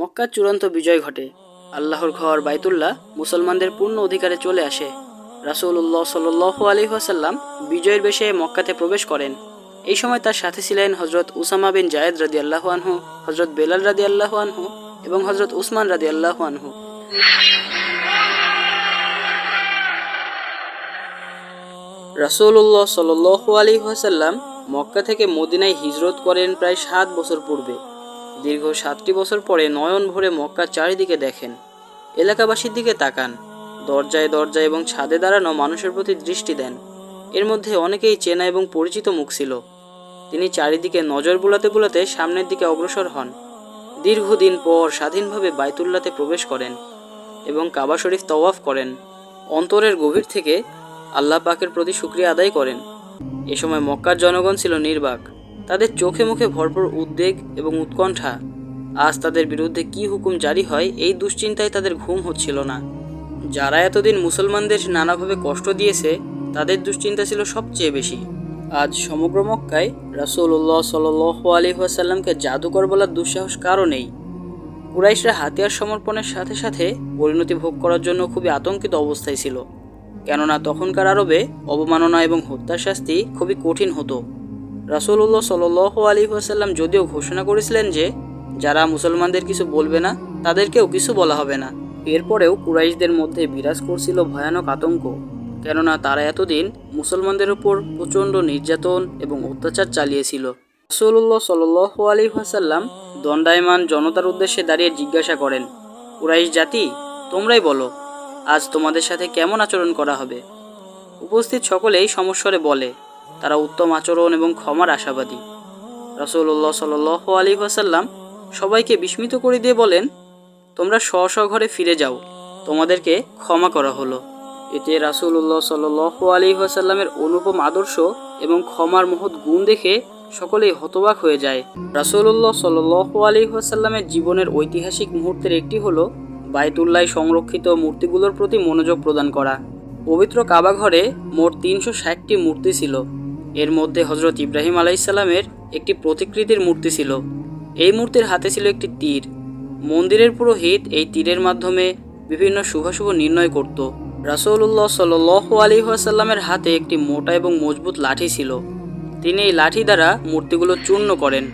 মক্কার চূড়ান্ত বিজয় ঘটে। আল্লাহর ঘর বাইতুল্লাহ মুসলমানদের পূর্ণ অধিকারে চলে আসে। রাসূলুল্লাহ সাল্লাল্লাহু আলাইহি ওয়াসাল্লাম বিজয়ের বেশে মক্কাতে প্রবেশ করেন। এই সময় তার সাথে ছিলেন হযরত উসামা বিন জায়েদ রাদিয়াল্লাহু আনহু, হযরত বেলাল রাদিয়াল্লাহু আনহু এবং হযরত উসমান রাদিয়াল্লাহু আনহু। রাসূলুল্লাহ সাল্লাল্লাহু আলাইহি ওয়াসাল্লাম মক্কা থেকে মদিনায় হিজরত করেন প্রায় 7 বছর পূর্বে। দীর্ঘ 7টি বছর পরে নয়ন ভরে মক্কার চারিদিকে দেখেন। এলাকাবাসীর দিকে তাকান, দরজায় দরজায় এবং ছাদে দাঁড়ানো মানুষের প্রতি দৃষ্টি দেন। এর মধ্যে অনেকেই চেনা এবং পরিচিত মুখ ছিল। তিনি চারিদিকে নজর বুলাতে বুলাতে সামনের দিকে অগ্রসর হন। দীর্ঘদিন পর স্বাধীনভাবে বাইতুল্লাতে প্রবেশ করেন এবং কাবা শরীফ তওয়াফ করেন। অন্তরের গভীর থেকে আল্লাহ পাকের প্রতি শুকরিয়া আদায় করেন। এ সময় মক্কার জনগণ ছিল নির্বাক, তাদের চোখে মুখে ভরপুর উদ্বেগ এবং উৎকণ্ঠা। আজ তাদের বিরুদ্ধে কি হুকুম জারি হয় এই দুশ্চিন্তায় তাদের ঘুম হচ্ছিল না। যারা এতদিন মুসলমানদের নানাভাবে কষ্ট দিয়েছে তাদের দুশ্চিন্তা ছিল সবচেয়ে বেশি। আজ সমগ্র মক্কায় রাসূলুল্লাহ সাল্লাল্লাহু আলাইহি ওয়াসাল্লামকে জাদুকর বলার দুঃসাহস কারও নেই। কুরাইশরা হাতিয়ার সমর্পণের সাথে সাথে পরিণতি ভোগ করার জন্য খুবই আতঙ্কিত অবস্থায় ছিল, কেননা তখনকার আরবে অবমাননা এবং হত্যার শাস্তি খুবই কঠিন হতো। রাসূলুল্লাহ সাল্লাল্লাহু আলাইহি ওয়াসাল্লাম যদিও ঘোষণা করেছিলেন যে যারা মুসলমানদের কিছু বলবে না তাদেরকেও কিছু বলা হবে না, এরপরেও কুরাইশদের মধ্যে বিরাজ করছিল ভয়ানক আতঙ্ক, কেননা তারা এতদিন মুসলমানদের উপর প্রচণ্ড নির্যাতন এবং অত্যাচার চালিয়েছিল। রাসূলুল্লাহ সাল্লাল্লাহু আলাইহি ওয়াসাল্লাম দণ্ডায়মান জনতার উদ্দেশ্যে দাঁড়িয়ে জিজ্ঞাসা করেন, কুরাইশ জাতি, তোমরাই বলো, আজ তোমাদের সাথে কেমন আচরণ করা হবে? উপস্থিত সকলেই সমস্বরে বলে তারা উত্তম আচরণ এবং ক্ষমার আশাবাদী। রাসূলুল্লাহ সাল্লাল্লাহু আলাইহি ওয়াসাল্লাম সবাইকে বিস্মিত করে দিয়ে বলেন, তোমরা স্ব স্ব ঘরে ফিরে যাও, তোমাদেরকে ক্ষমা করা হলো। এতে রাসূলুল্লাহ সাল্লাল্লাহু আলাইহি ওয়াসাল্লামের অনুপম আদর্শ এবং ক্ষমার মহৎ গুণ দেখে সকলেই হতবাক হয়ে যায়। রাসূলুল্লাহ সাল্লাল্লাহু আলাইহি ওয়াসাল্লামের জীবনের ঐতিহাসিক মুহূর্তের একটি হলো বাইতুল্লাহ সংরক্ষিত মূর্তিগুলোর প্রতি মনোযোগ প্রদান করা। পবিত্র কাবা ঘরে মোট 360টি মূর্তি ছিল। এর মধ্যে হযরত ইব্রাহিম আলাইহিস সালামের একটি প্রতিকৃতির মূর্তি ছিল। এই মূর্তির হাতে ছিল একটি তীর। মন্দিরের পুরোহিত এই তীরের মাধ্যমে বিভিন্ন শুভাশুভ নির্ণয় করত। রাসূলুল্লাহ সাল্লাল্লাহু আলাইহি ওয়াসাল্লামের হাতে একটি মোটা এবং মজবুত লাঠি ছিল। তিনি এই লাঠি দ্বারা মূর্তিগুলো চূর্ণ করেন।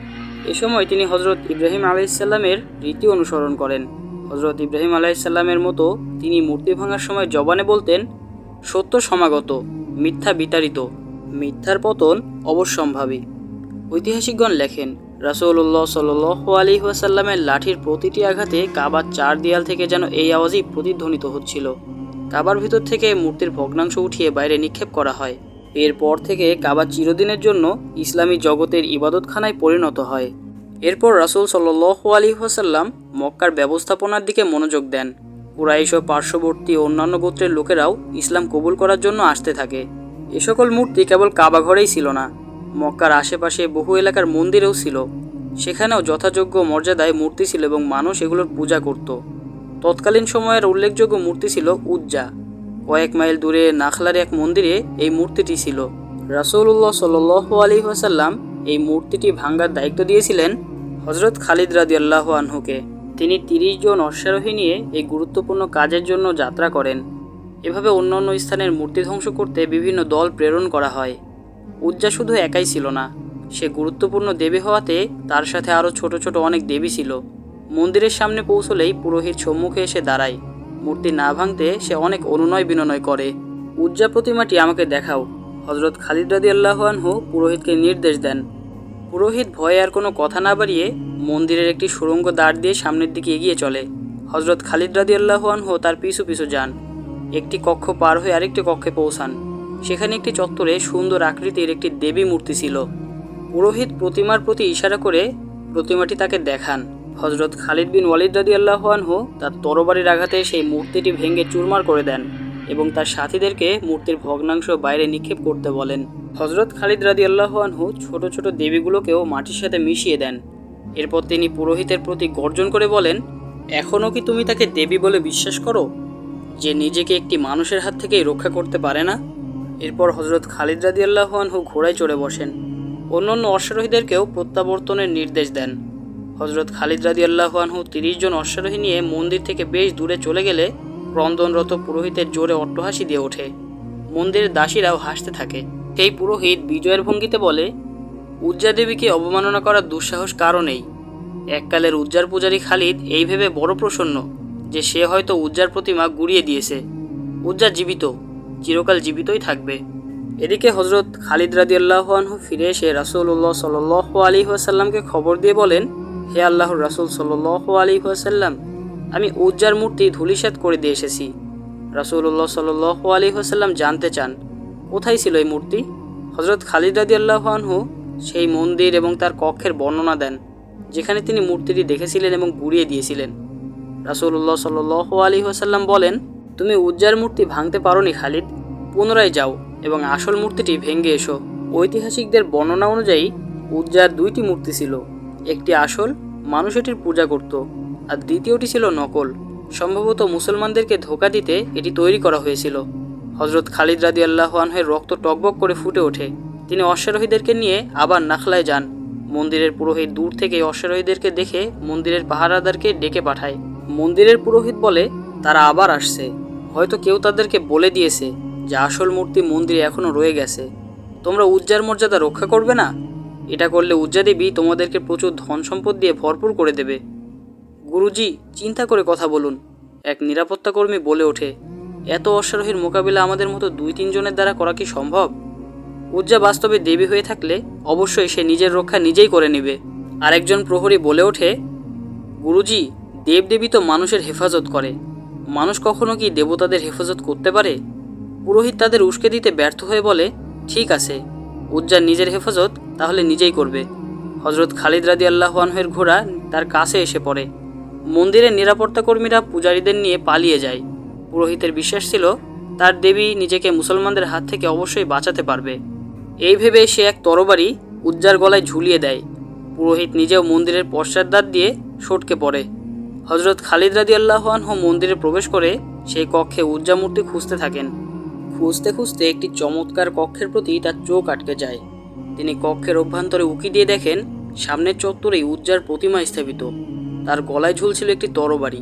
এ সময় তিনি হযরত ইব্রাহিম আলাইহিস সালামের রীতি অনুসরণ করেন। হযরত ইব্রাহিম আলাইহিস সালামের মতো তিনি মূর্তি ভাঙার সময় জবানে বলতেন, সত্য সমাগত, মিথ্যা বিতাড়িত, মিথ্যার পতন অবশ্যম্ভাবী। ঐতিহাসিকগণ লেখেন, রাসূলুল্লাহ সাল্লাল্লাহু আলাইহি ওয়াসাল্লামের লাঠির প্রতিটি আঘাতে কাবার 4 দেয়াল থেকে যেন এই আওয়াজই প্রতিধ্বনিত হচ্ছিল। কাবার ভিতর থেকে মূর্তির ভগ্নাংশ উঠিয়ে বাইরে নিক্ষেপ করা হয়। এরপর থেকে কাবা চিরদিনের জন্য ইসলামী জগতের ইবাদতখানায় পরিণত হয়। এরপর রাসূল সাল্লাল্লাহু আলাইহি ওয়াসাল্লাম মক্কার ব্যবস্থাপনার দিকে মনোযোগ দেন। কুরাইশ ও পার্শ্ববর্তী অন্যান্য গোত্রের লোকেরাও ইসলাম কবুল করার জন্য আসতে থাকে। এ সকল মূর্তি কেবল কাবা ঘরেই ছিল না, মক্কার আশেপাশে বহু এলাকার মন্দিরেও ছিল। সেখানেও যথাযোগ্য মর্যাদায় মূর্তি ছিল এবং মানুষ এগুলোর পূজা করত। তৎকালীন সময়ের উল্লেখযোগ্য মূর্তি ছিল উজ্জা। কয়েক মাইল দূরে নাখলার এক মন্দিরে এই মূর্তিটি ছিল। রাসূলুল্লাহ সাল্লাল্লাহু আলাইহি ওয়াসাল্লাম এই মূর্তিটি ভাঙার দায়িত্ব দিয়েছিলেন হযরত খালিদ রাদিয়াল্লাহু আনহুকে। তিনি 30 জন অশ্বারোহী নিয়ে এই গুরুত্বপূর্ণ কাজের জন্য যাত্রা করেন। এভাবে অন্যান্য স্থানের মূর্তি ধ্বংস করতে বিভিন্ন দল প্রেরণ করা হয়। উজ্জা শুধু একাই ছিল না, সে গুরুত্বপূর্ণ দেবী হওয়াতে তার সাথে আরও ছোট ছোট অনেক দেবী ছিল। মন্দিরের সামনে পৌঁছলেই পুরোহিত সম্মুখে এসে দাঁড়ায়। মূর্তি না ভাঙতে সে অনেক অনুনয় বিনয় করে। উজ্জা প্রতিমাটি আমাকে দেখাও। হযরত খালিদ রাদিয়াল্লাহু আনহু পুরোহিতকে নির্দেশ দেন। পুরোহিত ভয়ে আর কোনো কথা না বাড়িয়ে মন্দিরের একটি সুড়ঙ্গ দ্বার দিয়ে সামনের দিকে এগিয়ে চলে। হযরত খালিদ রাদিয়াল্লাহু আনহু তার পিছু পিছু যান। একটি কক্ষ পার হয়ে আরেকটি কক্ষে পৌঁছান। সেখানে একটি চত্বরে সুন্দর আকৃতির একটি দেবী মূর্তি ছিল। পুরোহিত প্রতিমার প্রতি ইশারা করে প্রতিমাটি তাকে দেখান। হযরত খালিদ বিন ওয়ালিদ রাদিয়াল্লাহু আনহু তার তরবারির আঘাতে সেই মূর্তিটি ভেঙে চুরমার করে দেন এবং তার সাথীদেরকে মূর্তির ভগ্নাংশ বাইরে নিক্ষেপ করতে বলেন। হযরত খালিদ রাদিয়াল্লাহু আনহু ছোট ছোট দেবীগুলোকেও মাটির সাথে মিশিয়ে দেন। এরপর তিনি পুরোহিতের প্রতি গর্জন করে বলেন, এখনও কি তুমি তাকে দেবী বলে বিশ্বাস করো, যে নিজেকে একটি মানুষের হাত থেকেই রক্ষা করতে পারে না? এরপর হযরত খালিদ রাদিয়াল্লাহু আনহু ঘোড়ায় চড়ে বসেন। অন্যান্য অশ্বারোহীদেরকেও প্রত্যাবর্তনের নির্দেশ দেন। হজরত খালিদ রাদিয়াল্লাহু আনহু 30 জন অশ্বারোহী নিয়ে মন্দির থেকে বেশ দূরে চলে গেলে ক্রন্দনরত পুরোহিতের জোরে অট্টহাসি দিয়ে ওঠে। মন্দিরের দাসীরাও হাসতে থাকে। সেই পুরোহিত বিজয়ের ভঙ্গিতে বলে, উজ্জা দেবীকে অবমাননা করার দুঃসাহস কারও নেই। এককালের উজ্জার পূজারী খালিদ এই ভেবে বড় প্রসন্ন যে সে হয়তো উজ্জার প্রতিমা গুড়িয়ে দিয়েছে। উজ্জা জীবিত, চিরকাল জীবিতই থাকবে। এদিকে হজরত খালিদ রাদিয়াল্লাহু আনহু ফিরে এসে রাসূলুল্লাহ সাল্লাল্লাহু আলাইহি ওয়াসাল্লামকে খবর দিয়ে বলেন, হে আল্লাহর রাসূল সাল্লাল্লাহু আলাইহি ওয়াসাল্লাম, আমি উজ্জার মূর্তি ধূলিসাৎ করে দিয়ে এসেছি। রাসূলুল্লাহ সাল্লাল্লাহু আলাইহি ওয়াসাল্লাম জানতে চান, কোথায় ছিল এই মূর্তি? হজরত খালিদ রাদিয়াল্লাহু আনহু সেই মন্দির এবং তার কক্ষের বর্ণনা দেন, যেখানে তিনি মূর্তিটি দেখেছিলেন এবং গুড়িয়ে দিয়েছিলেন। রাসূলুল্লাহ সাল্লাল্লাহু আলাইহি ওয়াসাল্লাম বলেন, তুমি উজ্জার মূর্তি ভাঙতে পারোনি খালিদ, পুনরায় যাও এবং আসল মূর্তিটি ভেঙে এসো। ঐতিহাসিকদের বর্ণনা অনুযায়ী উজ্জার 2টি মূর্তি ছিল। একটি আসল, মানুষ এটির পূজা করত, আর দ্বিতীয়টি ছিল নকল। সম্ভবত মুসলমানদেরকে ধোঁকা দিতে এটি তৈরি করা হয়েছিল। হজরত খালিদ রাদিয়াল্লাহু আনহুর রক্ত টকবক করে ফুটে ওঠে। তিনি অশ্বারোহীদেরকে নিয়ে আবার নাখলায় যান। মন্দিরের পুরোহিত দূর থেকে অশ্বারোহীদেরকে দেখে মন্দিরের পাহারাদারকে ডেকে পাঠায়। মন্দিরের পুরোহিত বলে, তারা আবার আসছে, হয়তো কেউ তাদেরকে বলে দিয়েছে যে আসল মূর্তি মন্দিরে এখনও রয়ে গেছে। তোমরা উজ্জার মর্যাদা রক্ষা করবে না? এটা করলে উজ্জা দেবী তোমাদেরকে প্রচুর ধন সম্পদ দিয়ে ভরপুর করে দেবে। গুরুজি, চিন্তা করে কথা বলুন, এক নিরাপত্তাকর্মী বলে ওঠে। এত অশ্বারোহীর মোকাবিলা আমাদের মতো 2-3 জনের দ্বারা করা কি সম্ভব? উজ্জা বাস্তবে দেবী হয়ে থাকলে অবশ্যই সে নিজের রক্ষা নিজেই করে নেবে। আরেকজন প্রহরী বলে ওঠে, গুরুজি, দেবদেবী তো মানুষের হেফাজত করে, মানুষ কখনো কি দেবতাদের হেফাজত করতে পারে? পুরোহিত তাদের উস্কে দিতে ব্যর্থ হয়ে বলে, ঠিক আছে, উজ্জার নিজের হেফাজত তাহলে নিজেই করবে। হজরত খালিদ রাদিয়াল্লাহু আনহুর ঘোড়া তার কাছে এসে পড়ে। মন্দিরের নিরাপত্তাকর্মীরা পূজারীদের নিয়ে পালিয়ে যায়। পুরোহিতের বিশ্বাস ছিল তার দেবী নিজেকে মুসলমানদের হাত থেকে অবশ্যই বাঁচাতে পারবে। এই ভেবে সে এক তরবারি উজ্জার গলায় ঝুলিয়ে দেয়। পুরোহিত নিজেও মন্দিরের পশ্চাৎদ্বার দিয়ে সটকে পড়ে। হজরত খালিদ রাদিয়াল্লাহু আনহু মন্দিরে প্রবেশ করে সেই কক্ষে উজ্জা মূর্তি খুঁজতে থাকেন। খুঁজতে খুঁজতে একটি চমৎকার কক্ষের প্রতি তার চোখ আটকে যায়। তিনি কক্ষের অভ্যন্তরে উঁকি দিয়ে দেখেন সামনের চত্বরেই উজ্জার প্রতিমা স্থাপিত। তার গলায় ঝুলছিল একটি তরবারি।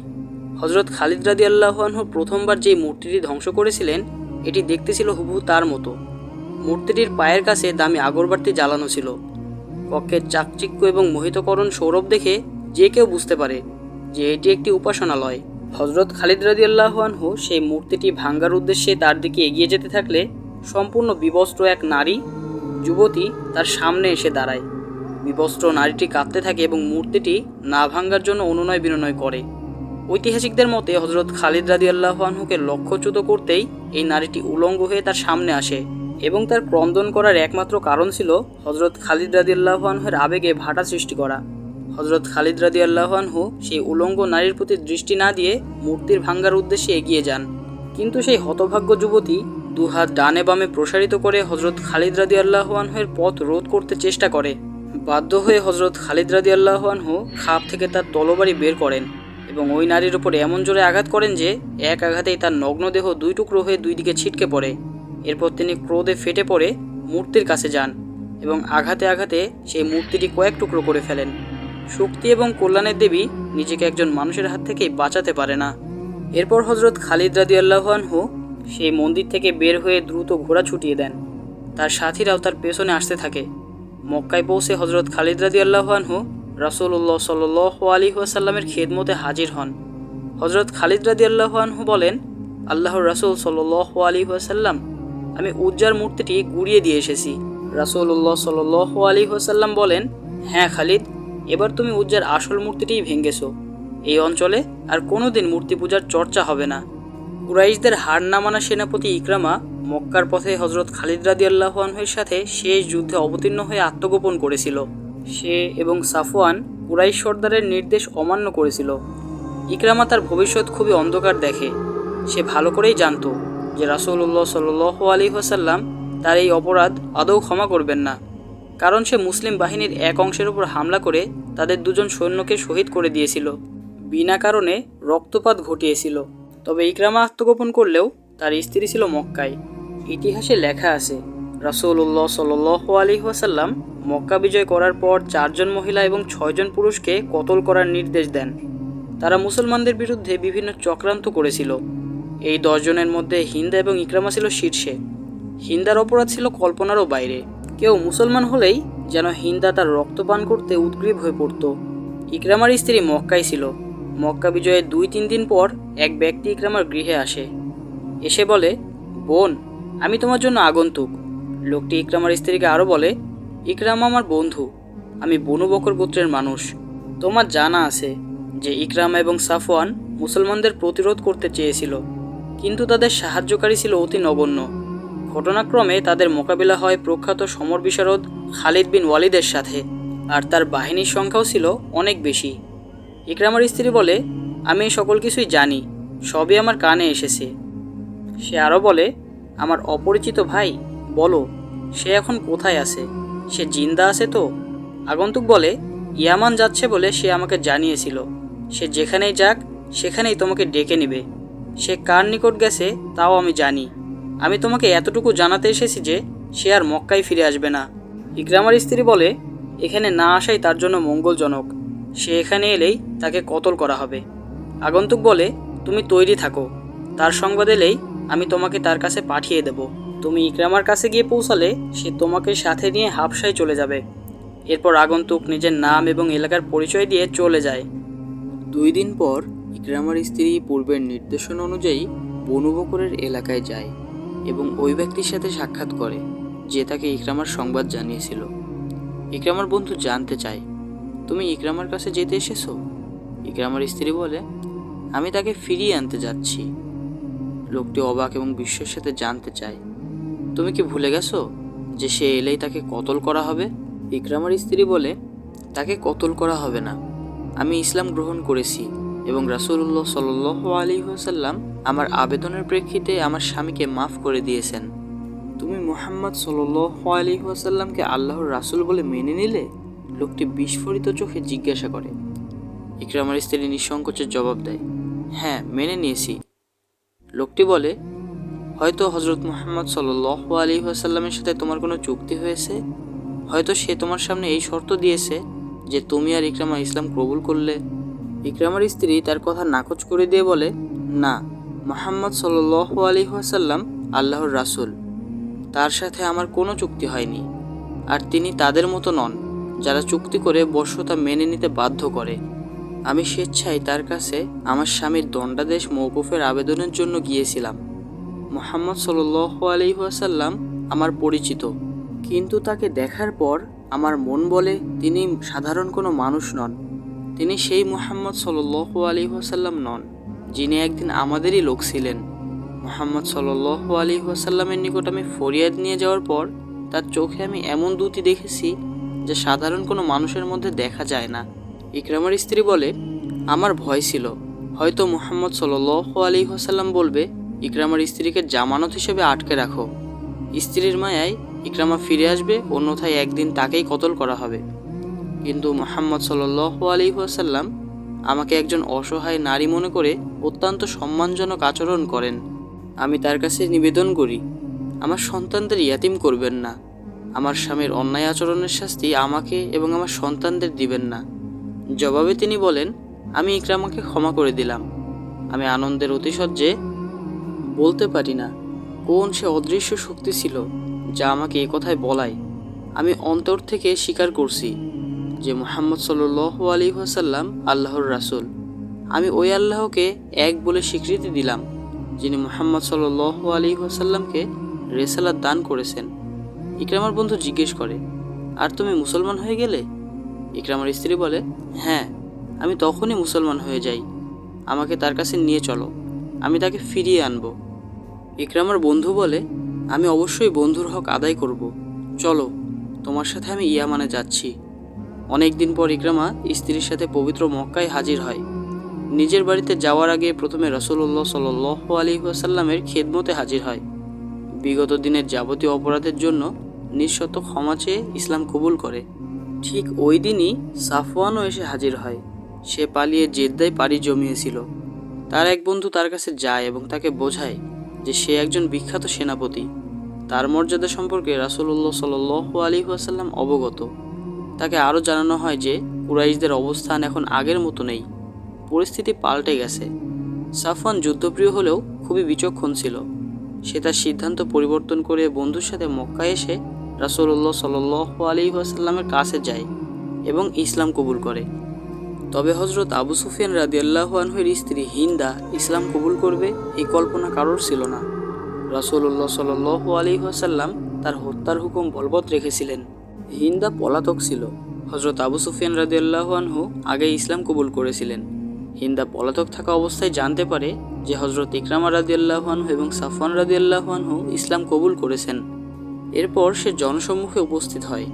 হজরত খালিদ রাদিয়াল্লাহু আনহু প্রথমবার যে মূর্তিটি ধ্বংস করেছিলেন, এটি দেখতে ছিল হুবহু তার মতো। মূর্তিটির পায়ের কাছে দামি আগরবাতি জ্বালানো ছিল। কক্ষের চাকচিক্য এবং মোহিতকরণ সৌরভ দেখে যে কেউ বুঝতে পারে যে এটি একটি উপাসনালয়। হজরত খালিদ রাদিয়াল্লাহু আনহু সেই মূর্তিটি ভাঙ্গার উদ্দেশ্যে তার দিকে এগিয়ে যেতে থাকলে সম্পূর্ণ বিবস্ত্র এক নারী যুবতী তার সামনে এসে দাঁড়ায়। বিবস্ত্র নারীটি কাঁদতে থাকে এবং মূর্তিটি না ভাঙ্গার জন্য অনুনয় বিনয় করে। ঐতিহাসিকদের মতে হজরত খালিদ রাদিয়াল্লাহু আনহুকে লক্ষ্যচ্যুত করতেই এই নারীটি উলঙ্গ হয়ে তার সামনে আসে এবং তার ক্রন্দন করার একমাত্র কারণ ছিল হজরত খালিদ রাদিয়াল্লাহু আনহুর আবেগে ভাটা সৃষ্টি করা। হজরত খালিদ রাদিয়াল্লাহু আনহু সেই উলঙ্গ নারীর প্রতি দৃষ্টি না দিয়ে মূর্তির ভাঙ্গার উদ্দেশ্যে এগিয়ে যান। কিন্তু সেই হতভাগ্য যুবতী 2 হাত ডানে বামে প্রসারিত করে হজরত খালিদ রাদিয়াল্লাহু আনহুর পথ রোধ করতে চেষ্টা করে। বাধ্য হয়ে হজরত খালিদ রাদিয়াল্লাহু আনহু খাপ থেকে তার তরবারি বের করেন এবং ওই নারীর উপর এমন জোরে আঘাত করেন যে এক আঘাতেই তার নগ্ন দেহ 2 টুকরো হয়ে 2 দিকে ছিটকে পড়ে। এরপর তিনি ক্রোধে ফেটে পড়ে মূর্তির কাছে যান এবং আঘাতে আঘাতে সেই মূর্তিটি কয়েক টুকরো করে ফেলেন। শক্তি এবং কল্যাণের দেবী নিজেকে একজন মানুষের হাত থেকেই বাঁচাতে পারে না। এরপর হজরত খালিদ রাদিয়াল্লাহু আনহু সেই মন্দির থেকে বের হয়ে দ্রুত ঘোড়া ছুটিয়ে দেন। তার সাথীরাও তার পেছনে আসতে থাকে। মক্কায় পৌঁছে হজরত খালিদ রাদিয়াল্লাহু আনহু রাসূলুল্লাহ সাল্লাল্লাহু আলাইহি ওয়াসাল্লামের খেদমতে হাজির হন। হজরত খালিদ রাদিয়াল্লাহু আনহু বলেন, আল্লাহর রাসূল সাল্লাল্লাহু আলাইহি ওয়াসাল্লাম, আমি উজ্জার মূর্তিটি গুড়িয়ে দিয়ে এসেছি। রাসূলুল্লাহ সাল্লাল্লাহু আলাইহি ওয়াসাল্লাম বলেন, হ্যাঁ খালিদ, এবার তুমি উজ্জার আসল মূর্তিটিই ভেঙেছো। এই অঞ্চলে আর কোনোদিন মূর্তি পূজার চর্চা হবে না। কুরাইশদের হার না মানা সেনাপতি ইকরামা মক্কার পথে হজরত খালিদ রাদিয়াল্লাহু আনহুর সাথে শেষ যুদ্ধে অবতীর্ণ হয়ে আত্মগোপন করেছিল। সে এবং সাফওয়ান কুরাইশ সর্দারের নির্দেশ অমান্য করেছিল। ইকরামা তার ভবিষ্যৎ খুবই অন্ধকার দেখে। সে ভালো করেই জানত যে রাসূলুল্লাহ সাল্লাল্লাহু আলাইহি ওয়াসাল্লাম তার এই অপরাধ আদৌ ক্ষমা করবেন না, কারণ সে মুসলিম বাহিনীর এক অংশের উপর হামলা করে তাদের 2 জন সৈন্যকে শহীদ করে দিয়েছিল, বিনা কারণে রক্তপাত ঘটিয়েছিল। তবে ইকরামা আত্মগোপন করলেও তার স্ত্রী ছিল মক্কায়। ইতিহাসে লেখা আছে রাসূলুল্লাহ সাল্লাল্লাহু আলাইহি ওয়াসাল্লাম মক্কা বিজয় করার পর 4 জন মহিলা এবং 6 জন পুরুষকে কতল করার নির্দেশ দেন। তারা মুসলমানদের বিরুদ্ধে বিভিন্ন চক্রান্ত করেছিল। এই 10 জনের মধ্যে হিন্দা এবং ইকরামা ছিল শীর্ষে। হিন্দার অপরাধ ছিল কল্পনারও বাইরে। কেউ মুসলমান হলেই যেন হিন্দা তার রক্তপান করতে উদগ্রীব হয়ে পড়ত। ইকরামার স্ত্রী মক্কায় ছিল। মক্কা বিজয়ের 2-3 দিন পর এক ব্যক্তি ইকরামার গৃহে আসে। এসে বলে, বোন, আমি তোমার জন্য আগন্তুক। লোকটি ইকরামার স্ত্রীকে আরও বলে, ইকরামা আমার বন্ধু, আমি বনু বকর গোত্রের মানুষ। তোমার জানা আছে যে ইকরামা এবং সাফওয়ান মুসলমানদের প্রতিরোধ করতে চেয়েছিল, কিন্তু তাদের সাহায্যকারী ছিল অতি নগণ্য। ঘটনাক্রমে তাদের মোকাবিলা হয় প্রখ্যাত সমর বিশারদ খালিদ বিন ওয়ালিদের সাথে, আর তার বাহিনীর সংখ্যাও ছিল অনেক বেশি। ইকরামার স্ত্রী বলে, আমি এই সকল কিছুই জানি, সবই আমার কানে এসেছে। সে আরও বলে, আমার অপরিচিত ভাই, বলো সে এখন কোথায় আছে? সে জিন্দা আছে তো? আগন্তুক বলে, ইয়ামান যাচ্ছে বলে সে আমাকে জানিয়েছিল। সে যেখানেই যাক সেখানেই তোমাকে ডেকে নেবে। সে কার নিকট গেছে তাও আমি জানি। আমি তোমাকে এতটুকু জানাতে এসেছি যে সে আর মক্কায় ফিরে আসবে না। ইকরামার স্ত্রী বলে, এখানে না আসাই তার জন্য মঙ্গলজনক। সে এখানে এলেই তাকে কতল করা হবে। আগন্তুক বলে, তুমি তৈরি থাকো, তার সংবাদ এলেই আমি তোমাকে তার কাছে পাঠিয়ে দেব। তুমি ইকরামার কাছে গিয়ে পৌঁছালে সে তোমাকে সাথে নিয়ে হাবশায় চলে যাবে। এরপর আগন্তুক নিজের নাম এবং এলাকার পরিচয় দিয়ে চলে যায়। 2 দিন পর ইকরামার স্ত্রী পূর্বের নির্দেশনা অনুযায়ী বনু বকরের এলাকায় যায় এবং ওই ব্যক্তির সাথে সাক্ষাৎ করে যে তাকে ইকরামার সংবাদ জানিয়েছিল। ইকরামার বন্ধু জানতে চায়, তুমি ইকরামার কাছে যেতে এসেছো? ইকরামার স্ত্রী বলে, আমি তাকে ফিরিয়ে আনতে যাচ্ছি। লোকটি অবাক এবং বিস্ময়ের সাথে জানতে চায়, তুমি কি ভুলে গেছো যে সে এলেই তাকে কতল করা হবে? ইকরামার স্ত্রী বলে, তাকে কতল করা হবে না। আমি ইসলাম গ্রহণ করেছি এবং রাসূলুল্লাহ সাল্লাল্লাহু আলাইহি ওয়াসাল্লাম আমার আবেদনের প্রেক্ষিতে আমার স্বামীকে মাফ করে দিয়েছেন। তুমি মুহাম্মদ সাল্লাল্লাহু আলাইহি ওয়াসাল্লামকে আল্লাহর রাসূল বলে মেনে নিলে? লোকটি বিস্ফোরিত চোখে জিজ্ঞাসা করে। ইকরামার স্ত্রী নিঃসংকোচে জবাব দেয়, হ্যাঁ, মেনে নিয়েছি। লোকটি বলে, হয়তো হযরত মুহাম্মদ সাল্লাল্লাহু আলাইহি ওয়াসাল্লামের সাথে তোমার কোনো চুক্তি হয়েছে। হয়তো সে তোমার সামনে এই শর্ত দিয়েছে যে তুমি আর ইকরামা ইসলাম কবুল করলে। ইকরামার স্ত্রী তার কথা নাকচ করে দিয়ে বলে, না, মুহাম্মদ সাল্লাল্লাহু আলাইহি ওয়াসাল্লাম আল্লাহর রাসূল, তার সাথে আমার কোনো চুক্তি হয়নি। আর তিনি তাদের মতো নন যারা চুক্তি করে বশ্যতা মেনে নিতে বাধ্য করে। আমি স্বেচ্ছায় তার কাছে আমার স্বামীর দণ্ডাদেশ মওকুফের আবেদনের জন্য গিয়েছিলাম। মুহাম্মদ সাল্লাল্লাহু আলাইহি ওয়াসাল্লাম আমার পরিচিত, কিন্তু তাকে দেখার পর আমার মন বলে তিনি সাধারণ কোনো মানুষ নন। তিনি সেই মুহাম্মদ সাল্লাল্লাহু আলাইহি ওয়াসাল্লাম নন যিনি একদিন আমাদেরই লোক ছিলেন। মুহাম্মদ সাল্লাল্লাহু আলাইহি ওয়াসাল্লামের নিকট আমি ফরিয়াদ নিয়ে যাওয়ার পর তার চোখে আমি এমন দ্যুতি দেখেছি যা সাধারণ কোনো মানুষের মধ্যে দেখা যায় না। ইকরামার স্ত্রী বলে, আমার ভয় ছিল হয়তো মুহাম্মদ সাল্লাল্লাহু আলাইহি ওয়াসাল্লাম বলবে ইকরামার স্ত্রীকে জামানত হিসেবে আটকে রাখো। স্ত্রীর মায়ায় ইকরামা ফিরে আসবে, অন্যথায় একদিন তাকেই কতল করা হবে। কিন্তু মুহাম্মদ সাল্লাল্লাহু আলাইহি ওয়াসাল্লাম আমাকে একজন অসহায় নারী মনে করে অত্যন্ত সম্মানজনক আচরণ করেন। আমি তার কাছে নিবেদন করি, আমার সন্তানদের ইয়াতিম করবেন না। আমার স্বামীর অন্যায় আচরণের শাস্তি আমাকে এবং আমার সন্তানদের দিবেন না। জবাবে তিনি বলেন, আমি ইকরামাকে ক্ষমা করে দিলাম। আমি আনন্দের অতিশয্যে বলতে পারি না কোন সে অদৃশ্য শক্তি ছিল যা আমাকে এই কথায় বলায়। আমি অন্তর থেকে স্বীকার করছি যে মুহাম্মদ সাল্লাল্লাহু আলাইহি ওয়াসাল্লাম আল্লাহর রাসূল। আমি ওই আল্লাহকে এক বলে স্বীকৃতি দিলাম যিনি মুহাম্মদ সাল্লাল্লাহু আলাইহি ওয়াসাল্লামকে রিসালাত দান করেছেন। ইকরামার বন্ধু জিজ্ঞেস করে, আর তুমি মুসলমান হয়ে গেলে? ইকরামার স্ত্রী বলে, হ্যাঁ, আমি তখনই মুসলমান হয়ে যাই। আমাকে তার কাছে নিয়ে চলো, আমি তাকে ফিরিয়ে আনব। ইকরামার বন্ধু বলে, আমি অবশ্যই বন্ধুর হক আদায় করব। চলো, তোমার সাথে আমি ইয়ামানে যাচ্ছি। অনেক দিন পর ইকরামা স্ত্রীর সাথে পবিত্র মক্কায় হাজির হয়। নিজের বাড়িতে যাওয়ার আগে প্রথমে রাসূলুল্লাহ সাল্লাল্লাহু আলাইহি ওয়াসাল্লামের খেদমতে হাজির হয়। বিগত দিনের যাবতীয় অপরাধের জন্য নিঃশর্ত ক্ষমা চেয়ে ইসলাম কবুল করে। ঠিক ওই দিনই সাফওয়ানও এসে হাজির হয়। সে পালিয়ে জেদ্দায় পাড়ি জমিয়েছিল। তার এক বন্ধু তার কাছে যায় এবং তাকে বোঝায় যে সে একজন বিখ্যাত সেনাপতি। তার মর্যাদা সম্পর্কে রাসূলুল্লাহ সাল্লাল্লাহু আলাইহি ওয়াসাল্লাম অবগত। তাকে আরও জানানো হয় যে কুরাইশদের অবস্থান এখন আগের মতো নেই, পরিস্থিতি পাল্টে গেছে। সাফওয়ান যুদ্ধপ্রিয় হলেও খুবই বিচক্ষণ ছিল। সে তার সিদ্ধান্ত পরিবর্তন করে বন্ধুর সাথে মক্কায় এসে রাসূলুল্লাহ সাল্লাল্লাহু আলাইহি ওয়াসাল্লামের কাছে যায় এবং ইসলাম কবুল করে। তবে হযরত আবু সুফিয়ান রাদিয়াল্লাহু আনহুর স্ত্রী হিন্দা ইসলাম কবুল করবে এই কল্পনা কারোর ছিল না। রাসূলুল্লাহ সাল্লাল্লাহু আলাইহি ওয়াসাল্লাম তার হত্যার হুকুম বলবৎ রেখেছিলেন। হিন্দা পলাতক ছিল। হযরত আবু সুফিয়ান রাদিয়াল্লাহু আনহু আগে ইসলাম কবুল করেছিলেন। হিন্দা পলাতক থাকা অবস্থায় জানতে পারে যে হযরত ইকরামা রাদিয়াল্লাহু আনহু এবং সাফওয়ান রাদিয়াল্লাহু আনহু ইসলাম কবুল করেছেন। এরপর সে জনসম্মুখে উপস্থিত হয়।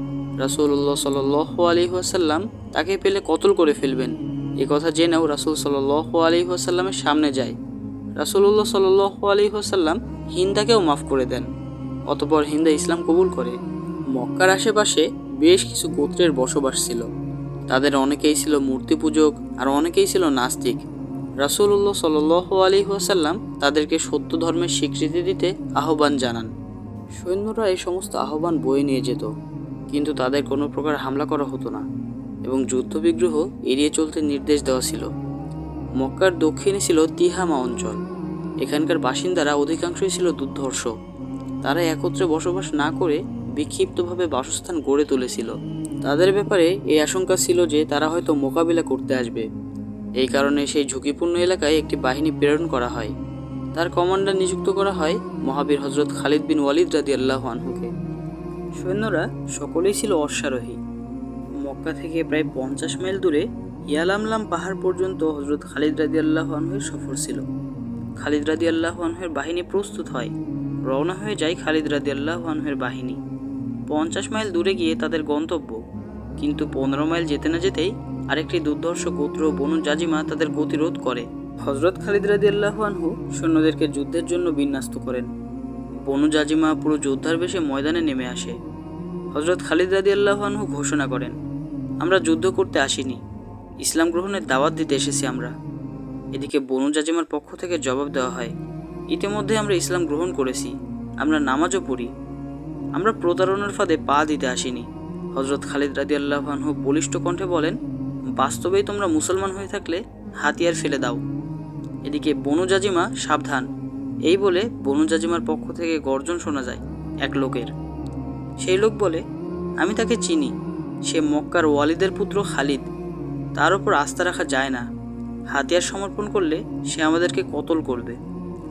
রাসূলুল্লাহ সাল্লাল্লাহু আলাইহি ওয়াসাল্লাম তাকে পেলে কতল করে ফেলবেন এ কথা জেনেও রাসূল সাল্লাল্লাহু আলাইহি ওয়াসাল্লামের সামনে যায়। রাসূলুল্লাহ সাল্লাল্লাহু আলাইহি ওয়াসাল্লাম হিন্দাকেও মাফ করে দেন। অতঃপর হিন্দা ইসলাম কবুল করে। মক্কার আশেপাশে বেশ কিছু গোত্রের বসবাস ছিল। তাদের অনেকেই ছিল মূর্তি পূজক আর অনেকেই ছিল নাস্তিক। রাসূলুল্লাহ সাল্লাল্লাহু আলাইহি ওয়াসাল্লাম তাদেরকে সত্য ধর্মের স্বীকৃতি দিতে আহ্বান জানান। সৈন্যরা এই সমস্ত আহ্বান বয়ে নিয়ে যেত, কিন্তু তাদের কোনো প্রকার হামলা করা হতো না এবং যুদ্ধবিগ্রহ এড়িয়ে চলতে নির্দেশ দেওয়া ছিল। মক্কার দক্ষিণে ছিল তিহামা অঞ্চল। এখানকার বাসিন্দারা অধিকাংশই ছিল দুর্ধর্ষ। তারা একত্রে বসবাস না করে বিক্ষিপ্তভাবে বাসস্থান গড়ে তুলেছিল। তাদের ব্যাপারে এই আশঙ্কা ছিল যে তারা হয়তো মোকাবিলা করতে আসবে। এই কারণে সেই ঝুঁকিপূর্ণ এলাকায় একটি বাহিনী প্রেরণ করা হয়। তার কমান্ডার নিযুক্ত করা হয় মহাবীর হযরত খালিদ বিন ওয়ালিদ রাদিয়াল্লাহু আনহুকে। সৈন্যরা সকলেই ছিল অশ্বারোহী। মক্কা থেকে প্রায় 50 মাইল দূরে ইয়ালামলাম পাহাড় পর্যন্ত হযরত খালিদ রাদিয়াল্লাহু আনহুর সফর ছিল। খালিদ রাদিয়াল্লাহু আনহুর বাহিনী প্রস্তুত হয়। রওনা হয়ে যায় খালিদ রাদিয়াল্লাহু আনহুর বাহিনী। 50 মাইল দূরে গিয়ে তাদের গন্তব্য, কিন্তু 15 মাইল যেতে না যেতেই আরেকটি দুর্ধর্ষ গোত্র বনু জাজিমা তাদের গতিরোধ করে। হযরত খালিদ রাদিয়াল্লাহু আনহু সৈন্যদেরকে যুদ্ধের জন্য বিন্যস্ত করেন। বনু জাজিমা পুরো যোদ্ধার বেশে ময়দানে নেমে আসে। হযরত খালিদ রাদিয়াল্লাহু আনহু ঘোষণা করেন, আমরা যুদ্ধ করতে আসিনি, ইসলাম গ্রহণের দাওয়াত দিতে এসেছি আমরা। এদিকে বনু জাজিমার পক্ষ থেকে জবাব দেওয়া হয়, ইতিমধ্যে আমরা ইসলাম গ্রহণ করেছি, আমরা নামাজও পড়ি, আমরা প্রতারণার ফাঁদে পা দিতে আসিনি। হযরত খালিদ রাদিয়াল্লাহু আনহু বলিষ্ঠ কণ্ঠে বলেন, বাস্তবেই তোমরা মুসলমান হয়ে থাকলে হাতিয়ার ফেলে দাও। এদিকে বনু জাজিমা সাবধান, এই বলে বনু জাজিমার পক্ষ থেকে গর্জন শোনা যায় এক লোকের। সেই লোক বলে, আমি তাকে চিনি, সে মক্কার ওয়ালিদের পুত্র খালিদ, তার উপর আস্থা রাখা যায় না। হাতিয়ার সমর্পণ করলে সে আমাদেরকে কতল করবে,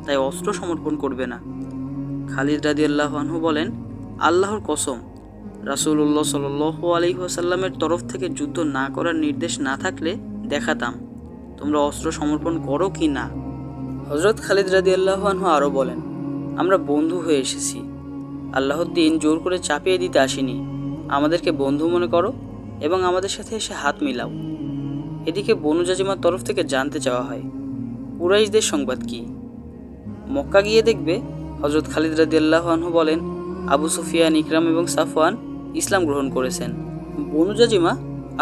তাই অস্ত্র সমর্পণ করবে না। খালিদ রাদিয়াল্লাহু আনহু বলেন, আল্লাহর কসম, রাসূলুল্লাহ সাল্লাল্লাহু আলাইহি ওয়াসাল্লামের তরফ থেকে যুদ্ধ না করার নির্দেশ না থাকলে দেখাতাম তোমরা অস্ত্র সমর্পণ করো কি না। হযরত খালিদ রাদিয়াল্লাহু আনহু আরও বলেন, আমরা বন্ধু হয়ে এসেছি, আল্লাহর দ্বীন জোর করে চাপিয়ে দিতে আসিনি, আমাদেরকে বন্ধু মনে করো এবং আমাদের সাথে এসে হাত মিলাও। এদিকে বনু জাজিমার তরফ থেকে জানতে চাওয়া হয়, কুরাইশদের সংবাদ কি? মক্কা গিয়ে দেখবে। হযরত খালিদ রাদিয়াল্লাহু আনহু বলেন, আবু সুফিয়ান, ইকরাম এবং সাফওয়ান ইসলাম গ্রহণ করেছেন। বনু জাজিমা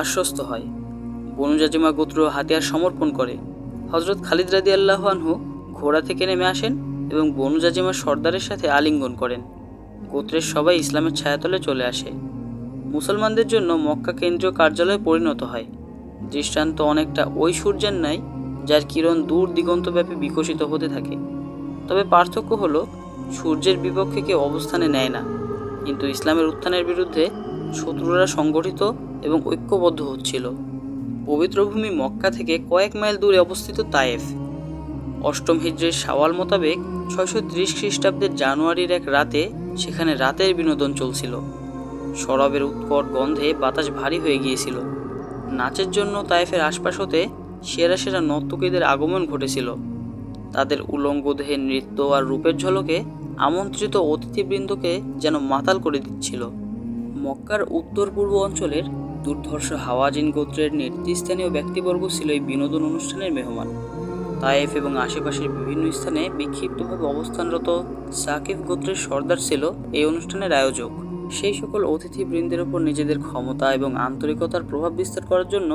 আশ্বস্ত হয়। বনু জাজিমা গোত্র হাতিয়ার সমর্পণ করে। হযরত খালিদ রাদিয়াল্লাহু আনহু ঘোড়া থেকে নেমে আসেন এবং বনু জাজিমার সর্দারের সাথে আলিঙ্গন করেন। গোত্রের সবাই ইসলামের ছায়াতলে চলে আসে। মুসলমানদের জন্য মক্কা কেন্দ্রীয় কার্যালয়ে পরিণত হয়। দৃষ্টান্ত অনেকটা ওই সূর্যের ন্যায়, যার কিরণ দূর দিগন্তব্যাপী বিকশিত হতে থাকে। তবে পার্থক্য হলো, সূর্যের বিপক্ষে কেউ অবস্থানে নেয় না, কিন্তু ইসলামের উত্থানের বিরুদ্ধে শত্রুরা সংগঠিত এবং ঐক্যবদ্ধ হচ্ছিল। পবিত্র ভূমি মক্কা থেকে কয়েক মাইল দূরে অবস্থিত তায়েফ। 8ম হিজরির শাওয়াল মোতাবেক 630 খ্রিস্টাব্দের জানুয়ারির এক রাতে সেখানে রাতের বিনোদন চলছিল। শরাবের উৎকট গন্ধে বাতাস ভারী হয়ে গিয়েছিল। নাচের জন্য তায়েফের আশপাশ হতে সেরা সেরা নর্তকীদের আগমন ঘটেছিল। তাদের উলঙ্গ দেহের নৃত্য আর রূপের ঝলকে আমন্ত্রিত অতিথিবৃন্দকে যেন মাতাল করে দিচ্ছিল। মক্কার উত্তর পূর্ব অঞ্চলের দুর্ধর্ষ হাওয়াজিন গোত্রের নেতৃস্থানীয় ব্যক্তিবর্গ ছিল এই বিনোদন অনুষ্ঠানের মেহমান। তায়েফ এবং আশেপাশের বিভিন্ন স্থানে বিক্ষিপ্তভাবে অবস্থানরত সাকিফ গোত্রের সর্দার ছিল এই অনুষ্ঠানের আয়োজক। সেই সকল অতিথিবৃন্দের ওপর নিজেদের ক্ষমতা এবং আন্তরিকতার প্রভাব বিস্তার করার জন্য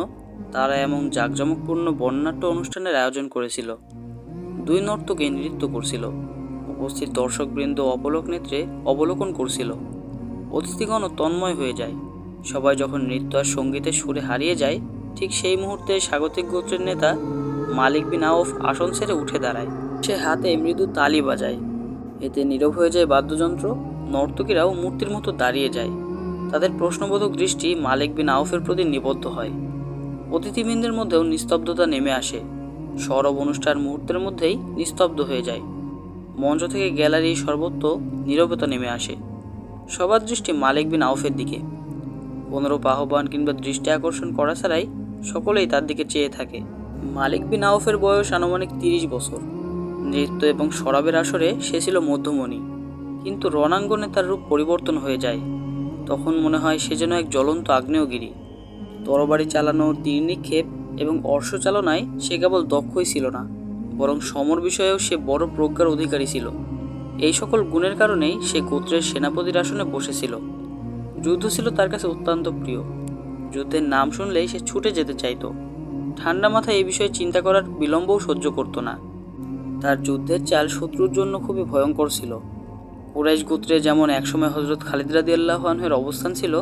তারা এমন জাঁকজমকপূর্ণ বর্ণনাট্য অনুষ্ঠানের আয়োজন করেছিল। 2 নর্তকী নৃত্য করছিল। উপস্থিত দর্শকবৃন্দ অপলক নেত্রে অবলোকন করছিল। অতিথিগণও তন্ময় হয়ে যায়। সবাই যখন নৃত্য আর সঙ্গীতের সুরে হারিয়ে যায়, ঠিক সেই মুহূর্তে স্বাগতিক গোত্রের নেতা মালিক বিন আউফ আসন ছেড়ে উঠে দাঁড়ায়। সে হাতে মৃদু তালি বাজায়। এতে নীরব হয়ে যায় বাদ্যযন্ত্র। নর্তকীরাও মূর্তির মতো দাঁড়িয়ে যায়। তাদের প্রশ্নবোধক দৃষ্টি মালিক বিন আউফের প্রতি নিবদ্ধ হয়। অতিথিবৃন্দের মধ্যেও নিস্তব্ধতা নেমে আসে। সরব অনুষ্ঠান মুহূর্তের মধ্যেই নিস্তব্ধ হয়ে যায়। মঞ্চ থেকে গ্যালারি সর্বত্র নীরবতা নেমে আসে। সবার দৃষ্টি মালিক বিন আউফের দিকে। কোনোরূপ আহ্বান কিংবা দৃষ্টি আকর্ষণ করা ছাড়াই সকলেই তার দিকে চেয়ে থাকে। মালিক বিন আউফের বয়স আনুমানিক 30 বছর। নৃত্য এবং শরাবের আসরে সে ছিল মধ্যমণি, কিন্তু রণাঙ্গনে তার রূপ পরিবর্তন হয়ে যায়। তখন মনে হয় সে যেন এক জ্বলন্ত আগ্নেয়গিরি। তরবারি চালানো, তীর নিক্ষেপ এবং অশ্বচালনায় সে কেবল দক্ষই ছিল না, বরং সমর বিষয়েও সে বড় প্রজ্ঞার অধিকারী ছিল। এই সকল গুণের কারণেই সে গোত্রের সেনাপতির আসনে বসেছিল। যুদ্ধ ছিল তার কাছে অত্যন্ত প্রিয়। যুদ্ধের নাম শুনলেই সে ছুটে যেতে চাইত। ঠান্ডা মাথায় এই বিষয়ে চিন্তা করার বিলম্বও সহ্য করত না। তার যুদ্ধের চাল শত্রুর জন্য খুবই ভয়ঙ্কর ছিল। কুরাইশ গোত্রে যেমন একসময় হযরত খালিদ রাদিয়াল্লাহু আনহুর অবস্থান ছিল,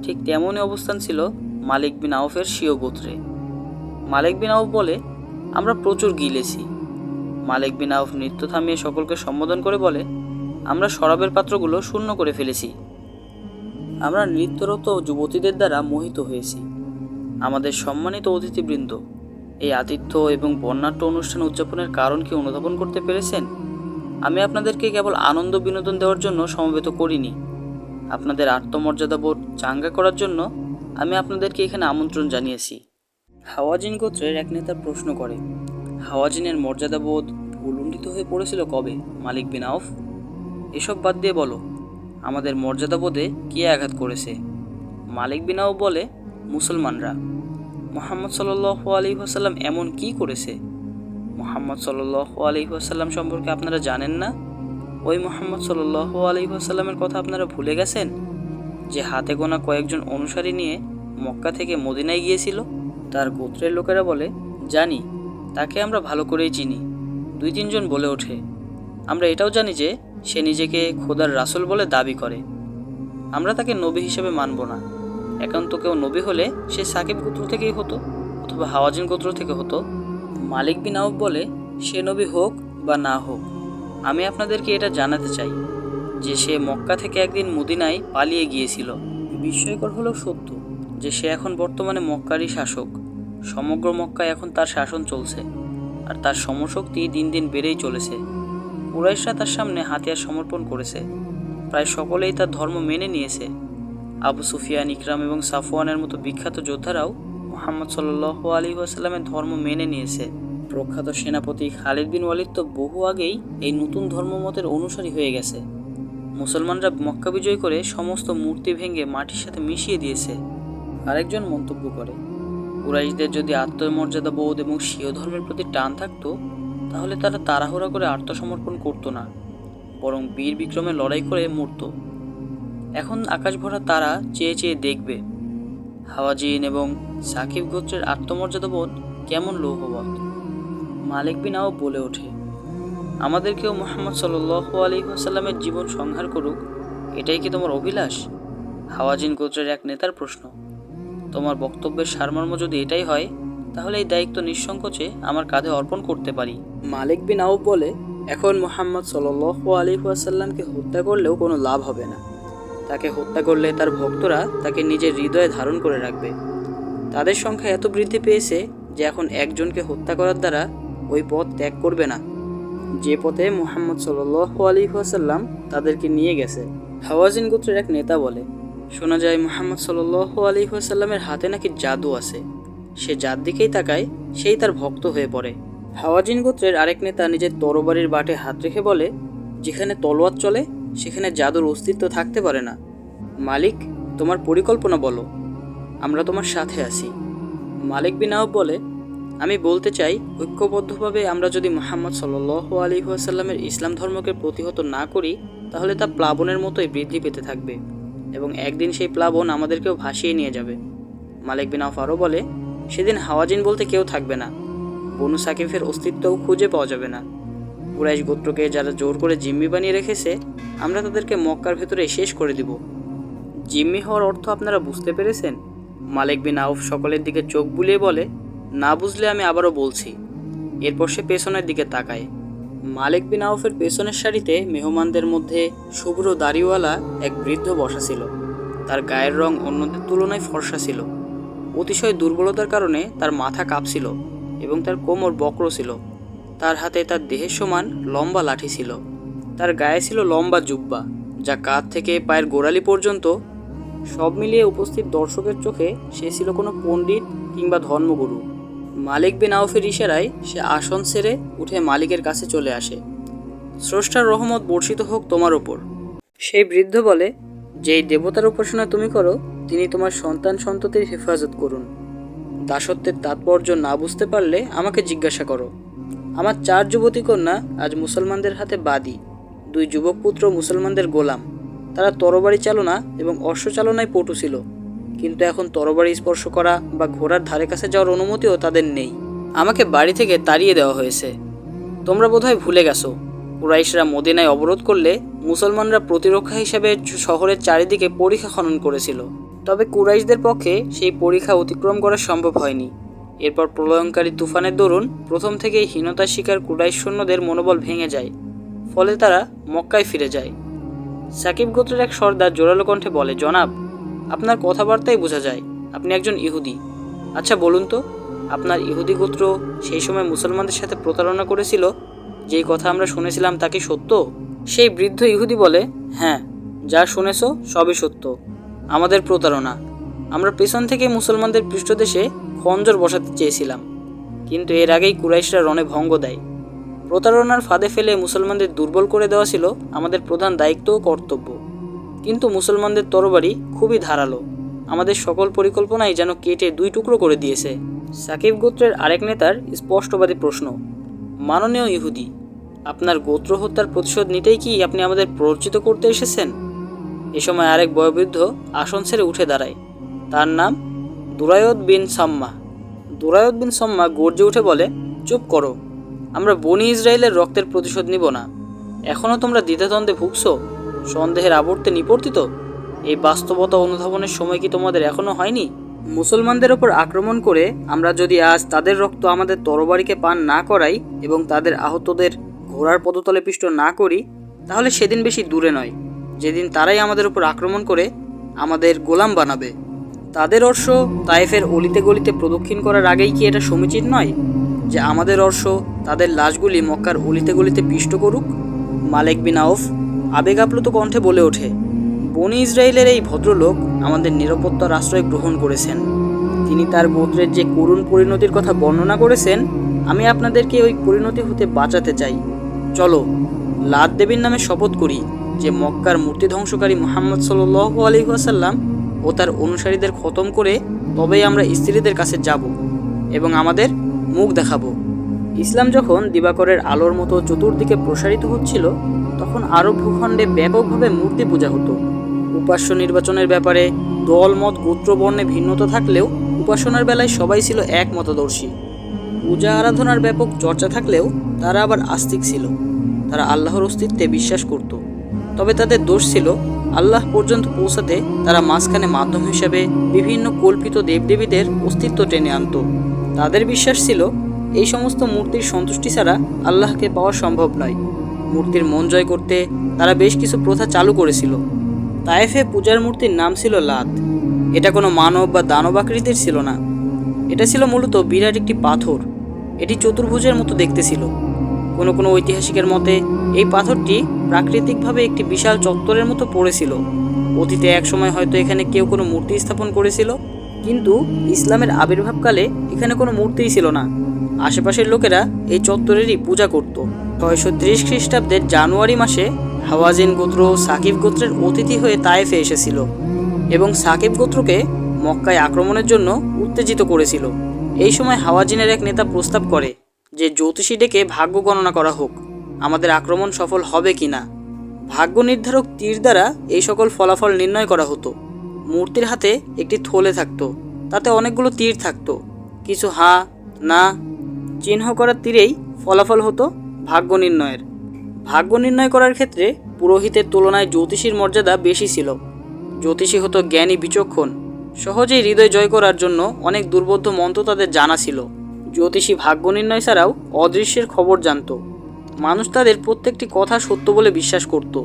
ঠিক তেমনই অবস্থান ছিল মালিক বিন আউফের স্বীয় গোত্রে। মালিক বিন আউফ বলে, আমরা প্রচুর গিলেছি। মালিক বিন আউফ নৃত্য থামিয়ে সকলকে সম্বোধন করে বলে, আমরা শরাবের পাত্রগুলো শূন্য করে ফেলেছি। আমরা নৃত্যরত যুবতীদের দ্বারা মোহিত হয়েছি। আমাদের সম্মানিত অতিথিবৃন্দ, এই আতিথ্য এবং বর্ণাঢ্য অনুষ্ঠান উদযাপনের কারণ কি অনুধাবন করতে পেরেছেন? আমি আপনাদেরকে কেবল আনন্দ বিনোদন দেওয়ার জন্য সমবেত করিনি। আপনাদের আত্মমর্যাদাবোধ চাঙ্গা করার জন্য আমি আপনাদেরকে এখানে আমন্ত্রণ জানিয়েছি। হাওয়াজিন গোত্রের এক নেতা প্রশ্ন করে, হাওয়াজিনের মর্যাদাবোধ উলুণ্ঠিত হয়ে পড়েছিল কবে, মালিক বিন আউফ? এসব বাদ দিয়ে বলো, আমাদের মর্যাদাবোধে কে আঘাত করেছে? মালিক বিন আউফ বলে, মুসলমানরা। মুহাম্মদ সাল্লাল্লাহু আলাইহি ওয়াসাল্লাম এমন কি করেছে? মুহাম্মদ সাল্লাল্লাহু আলাইহি ওয়াসাল্লাম সম্পর্কে আপনারা জানেন না? ওই মুহাম্মদ সাল্লাল্লাহু আলাইহি ওয়াসাল্লামের কথা আপনারা ভুলে গেছেন, যে হাতে গোনা কয়েকজন অনুসারী নিয়ে মক্কা থেকে মদিনায় গিয়েছিল? তার গোত্রের লোকেরা বলে, জানি, তাকে আমরা ভালো করেই চিনি। 2-3 জন বলে ওঠে, আমরা এটাও জানি যে সে নিজেকে খোদার রাসূল বলে দাবি করে। আমরা তাকে নবী হিসেবে মানব না। একান্ত কেউ নবী হলে সে সাকিব গোত্র থেকেই হতো, অথবা হাওয়াজিন গোত্র থেকে হতো। মালিক বিন আউফ বলে, সে নবী হোক বা না হোক, আমি আপনাদেরকে এটা জানাতে চাই যে সে মক্কা থেকে একদিন মদিনায় পালিয়ে গিয়েছিল। বিস্ময়কর হলেও সত্য যে সে এখন বর্তমানে মক্কারই শাসক। সমগ্র মক্কায় এখন তার শাসন চলছে, আর তার সমশক্তি দিন দিন বেড়েই চলেছে। কুরাইশরা তার সামনে হাতিয়ার সমর্পণ করেছে। প্রায় সকলেই তার ধর্ম মেনে নিয়েছে। আবু সুফিয়ান, ইকরাম এবং সাফওয়ানের মতো বিখ্যাত যোদ্ধারাও মুহাম্মদ সাল্লাল্লাহু আলাইহি ওয়াসাল্লামের ধর্ম মেনে নিয়েছে। প্রখ্যাত সেনাপতি খালিদ বিন ওয়ালিদ তো বহু আগেই এই নতুন ধর্মমতের অনুসারী হয়ে গেছে। মুসলমানরা মক্কা বিজয় করে সমস্ত মূর্তি ভেঙে মাটির সাথে মিশিয়ে দিয়েছে। আরেকজন মন্তব্য করে, কুরাইশদের যদি আত্মমর্যাদা বোধ এবং স্বীয় ধর্মের প্রতি টান থাকতো, তাহলে তারা তাড়াহুড়া করে আত্মসমর্পণ করতো না, বরং বীর বিক্রমে লড়াই করে মরত। এখন আকাশ ভরা তারা চেয়ে চেয়ে দেখবে হাওয়াজিন এবং সাকিব গোত্রের আত্মমর্যাদাবোধ কেমন লৌহবৎ। মালিক বিন আউফ বলে ওঠে, আমাদেরকেও মুহাম্মদ সাল্লাল্লাহু আলাইহি ওয়াসাল্লামের জীবন সংহার করুক, এটাই কি তোমার অভিলাষ? হাওয়াজিন গোত্রের এক নেতার প্রশ্ন। তোমার বক্তব্যের সারমর্ম যদি এটাই হয়, তাহলে এই দায়িত্ব নিঃসংকোচে আমার কাঁধে অর্পণ করতে পারি। মালিক বিন আউফ বলে, এখন মুহাম্মদ সাল্লাল্লাহু আলাইহি ওয়াসাল্লামকে হত্যা করলেও কোনো লাভ হবে না। তাকে হত্যা করলে তার ভক্তরা তাকে নিজের হৃদয়ে ধারণ করে রাখবে। তাদের সংখ্যা এত বৃদ্ধি পেয়েছে যে এখন একজনকে হত্যা করার দ্বারা ওই পথ ত্যাগ করবে না, যে পথে মুহাম্মদ সাল্লাল্লাহু আলাইহি ওয়াসাল্লাম তাদেরকে নিয়ে গেছে। হাওয়াজিন গোত্রের এক নেতা বলে, শোনা যায় মুহাম্মদ সাল্লাল্লাহু আলাইহি ওয়াসাল্লামের হাতে নাকি জাদু আছে। সে যার দিকেই তাকায় সেই তার ভক্ত হয়ে পড়ে। হাওয়াজিন গোত্রের আরেক নেতা নিজের তরবারির বাটে হাত রেখে বলে, যেখানে তলোয়ার চলে সেখানে জাদুর অস্তিত্ব থাকতে পারে না। মালিক, তোমার পরিকল্পনা বলো, আমরা তোমার সাথে আছি। মালিক বিন আউফ বলে, আমি বলতে চাই, ঐক্যবদ্ধভাবে আমরা যদি মুহাম্মদ সাল্লাল্লাহু আলাইহি ওয়াসাল্লামের ইসলাম ধর্মকে প্রতিহত না করি, তাহলে তা প্লাবনের মতোই বৃদ্ধি পেতে থাকবে এবং একদিন সেই প্লাবন আমাদেরকেও ভাসিয়ে নিয়ে যাবে। মালিক বিন আউফ আরও বলে, সেদিন হাওয়াজিন বলতে কেউ থাকবে না, বনু সাকিফের অস্তিত্বও খুঁজে পাওয়া যাবে না। কুরাইশ গোত্রকে যারা জোর করে জিম্মি বানিয়ে রেখেছে, আমরা তাদেরকে মক্কার ভেতরে শেষ করে দিব। জিম্মি হওয়ার অর্থ আপনারা বুঝতে পেরেছেন? মালিক বিন আউফ সকলের দিকে চোখ বুলিয়ে বলে, না বুঝলে আমি আবারও বলছি। এরপর সে পেছনের দিকে তাকায়। মালিক বিন আউফের পেছনের সারিতে মেহমানদের মধ্যে শুভ্র দাড়িওয়ালা এক বৃদ্ধ বসা ছিল। তার গায়ের রং অন্যদের তুলনায় ফর্সা ছিল। অতিশয় দুর্বলতার কারণে তার মাথা কাঁপছিল এবং তার কোমর বক্র ছিল। তার হাতে তার দেহের সমান লম্বা লাঠি ছিল। তার গায়ে ছিল লম্বা জুব্বা, যা কাঁধ থেকে পায়ের গোড়ালি পর্যন্ত। সব মিলিয়ে উপস্থিত দর্শকের চোখে সে ছিল কোনো পণ্ডিত কিংবা ধর্মগুরু। মালিক বিন আউফের ইশারায় সে আসন ছেড়ে উঠে মালিকের কাছে চলে আসে। স্রষ্টার রহমত বর্ষিত হোক তোমার ওপর। সেই বৃদ্ধ বলে, যেই দেবতার উপাসনা তুমি করো তিনি তোমার সন্তান সন্ততির হেফাজত করুন। দাসত্বের তাৎপর্য না বুঝতে পারলে আমাকে জিজ্ঞাসা করো। আমার 4 যুবতী কন্যা আজ মুসলমানদের হাতে বাদী। 2 যুবক পুত্র মুসলমানদের গোলাম। তারা তরবারি চালনা এবং অশ্বচালনায় পটু ছিল, কিন্তু এখন তরবারি স্পর্শ করা বা ঘোড়ার ধারে কাছে যাওয়ার অনুমতিও তাদের নেই। আমাকে বাড়ি থেকে তাড়িয়ে দেওয়া হয়েছে। তোমরা বোধহয় ভুলে গেছো, কুরাইশরা মদিনায় অবরোধ করলে মুসলমানরা প্রতিরক্ষা হিসেবে শহরের চারিদিকে পরিখা খনন করেছিল। তবে কুরাইশদের পক্ষে সেই পরিখা অতিক্রম করা সম্ভব হয়নি। এরপর প্রলয়ঙ্কারী তুফানের দরুন প্রথম থেকেই হীনতার শিকার কুরাইশ সৈন্যদের মনোবল ভেঙে যায়। ফলে তারা মক্কায় ফিরে যায়। সাকিব গোত্রের এক সর্দার জোরালো কণ্ঠে বলে, জনাব, আপনার কথাবার্তাই বোঝা যায় আপনি একজন ইহুদি। আচ্ছা বলুন তো, আপনার ইহুদি গোত্র সেই সময় মুসলমানদের সাথে প্রতারণা করেছিল? যেই কথা আমরা শুনেছিলাম তা কি সত্য? সেই বৃদ্ধ ইহুদি বলে, হ্যাঁ, যা শুনেছ সবই সত্য। আমাদের প্রতারণা। আমরা পেছন থেকে মুসলমানদের পৃষ্ঠদেশে খঞ্জর বসাতে চেয়েছিলাম, কিন্তু এর আগেই কুরাইশরা রণে ভঙ্গ দেয়। প্রতারণার ফাঁদে ফেলে মুসলমানদের দুর্বল করে দেওয়া ছিল আমাদের প্রধান দায়িত্ব ও কর্তব্য। কিন্তু মুসলমানদের তরবারি খুবই ধারালো। আমাদের সকল পরিকল্পনাই যেন কেটে 2 টুকরো করে দিয়েছে। সাকিব গোত্রের আরেক নেতার স্পষ্টবাদী প্রশ্ন, মাননীয় ইহুদি, আপনার গোত্র হত্যার প্রতিশোধ নিতেই কি আপনি আমাদের প্ররোচিত করতে এসেছেন? এ সময় আরেক বয়োবৃদ্ধ আসন ছেড়ে উঠে দাঁড়ায়। তার নাম দুরায়দ বিন সাম্মা। দুরায়দ বিন সাম্মা গর্জে উঠে বলে, চুপ করো, আমরা বনি ইসরায়েলের রক্তের প্রতিশোধ নিব না। এখনও তোমরা দ্বিধাদ্বন্দ্বে ভুগছো, সন্দেহের আবর্তে নিপতিত? এই বাস্তবতা অনুধাবনের সময় কি তোমাদের এখনও হয়নি? মুসলমানদের ওপর আক্রমণ করে আমরা যদি আজ তাদের রক্ত আমাদের তরবারিকে পান না করাই এবং তাদের আহতদের ঘোড়ার পদতলে পিষ্ট না করি, তাহলে সেদিন বেশি দূরে নয় যেদিন তারাই আমাদের উপর আক্রমণ করে আমাদের গোলাম বানাবে। তাদের অর্শ তায়েফের অলিতে গলিতে প্রদক্ষিণ করার আগেই কি এটা সমীচীন নয় যে আমাদের অর্শ তাদের লাশগুলি মক্কার অলিতে গলিতে পিষ্ট করুক? মালিক বিন আউফ আবেগ আপ্লুত কণ্ঠে বলে ওঠে, বনি ইসরায়েলের এই ভদ্রলোক আমাদের নিরাপত্তার আশ্রয় গ্রহণ করেছেন। তিনি তার গোত্রের যে করুণ পরিণতির কথা বর্ণনা করেছেন, আমি আপনাদেরকে ওই পরিণতি হতে বাঁচাতে চাই। চলো, লাত দেবীর নামে শপথ করি যে মক্কার মূর্তি ধ্বংসকারী মুহাম্মদ সাল্লাল্লাহু আলাইহি ওয়াসাল্লাম ও তার অনুসারীদের খতম করে তবেই আমরা স্ত্রীদের কাছে যাব এবং আমাদের মুখ দেখাবো। ইসলাম যখন দিবাকরের আলোর মতো চতুর্দিকে প্রসারিত হচ্ছিল, তখন আরব ভূখণ্ডে ব্যাপকভাবে মূর্তি পূজা হতো। উপাস্য নির্বাচনের ব্যাপারে দলমত গোত্রবর্ণে ভিন্নতা থাকলেও উপাসনার বেলায় সবাই ছিল এক মতাদর্শী। পূজা আরাধনার ব্যাপক চর্চা থাকলেও তারা আবার আস্তিক ছিল। তারা আল্লাহর অস্তিত্বে বিশ্বাস করত। তবে তাদের দোষ ছিল আল্লাহ পর্যন্ত পৌঁছাতে তারা মাঝখানে মাধ্যম হিসেবে বিভিন্ন কল্পিত দেবদেবীদের অস্তিত্ব টেনে আনত। তাদের বিশ্বাস ছিল এই সমস্ত মূর্তির সন্তুষ্টি ছাড়া আল্লাহকে পাওয়া সম্ভব নয়। মূর্তির মন জয় করতে তারা বেশ কিছু প্রথা চালু করেছিল। তায়েফে পূজার মূর্তির নাম ছিল লাত। এটা কোনো মানব বা দানব আকৃতির ছিল না। এটা ছিল মূলত বিরাট একটি পাথর। এটি চতুর্ভুজের মতো দেখতে ছিল। কোনো ঐতিহাসিকের মতে এই পাথরটি প্রাকৃতিকভাবে একটি বিশাল চত্বরের মতো পড়েছিল। অতীতে একসময় হয়তো এখানে কেউ কোনো মূর্তি স্থাপন করেছিল, কিন্তু ইসলামের আবির্ভাবকালে এখানে কোনো মূর্তিই ছিল না। আশেপাশের লোকেরা এই চত্বরেরই পূজা করত। 630 খ্রিস্টাব্দের জানুয়ারি মাসে হাওয়াজিন গোত্র সাকিব গোত্রের অতিথি হয়ে তায়েফে এসেছিল এবং সাকিব গোত্রকে মক্কায় আক্রমণের জন্য উত্তেজিত করেছিল। এই সময় হাওয়াজিনের এক নেতা প্রস্তাব করে যে জ্যোতিষী ডেকে ভাগ্য গণনা করা হোক, আমাদের আক্রমণ সফল হবে কিনা। ভাগ্য নির্ধারক তীর দ্বারা এই সকল ফলাফল নির্ণয় করা হতো। মূর্তির হাতে একটি থলে থাকতো, তাতে অনেকগুলো তীর থাকতো। কিছু হা না চিহ্ন করার তীরেই ফলাফল হতো ভাগ্য নির্ণয়ের। ভাগ্য নির্ণয় করার ক্ষেত্রে পুরোহিতের তুলনায় জ্যোতিষীর মর্যাদা বেশি ছিল। জ্যোতিষী হতো জ্ঞানী, বিচক্ষণ, সহজেই হৃদয় জয় করার জন্য অনেক দুর্বোধ্য মন্ত্র তাদের জানা ছিল। জ্যোতিষী ভাগ্য নির্ণয় ছাড়াও অদৃশ্যের খবর জানত। মানুষ তাদের প্রত্যেকটি কথা সত্য বলে বিশ্বাস করত।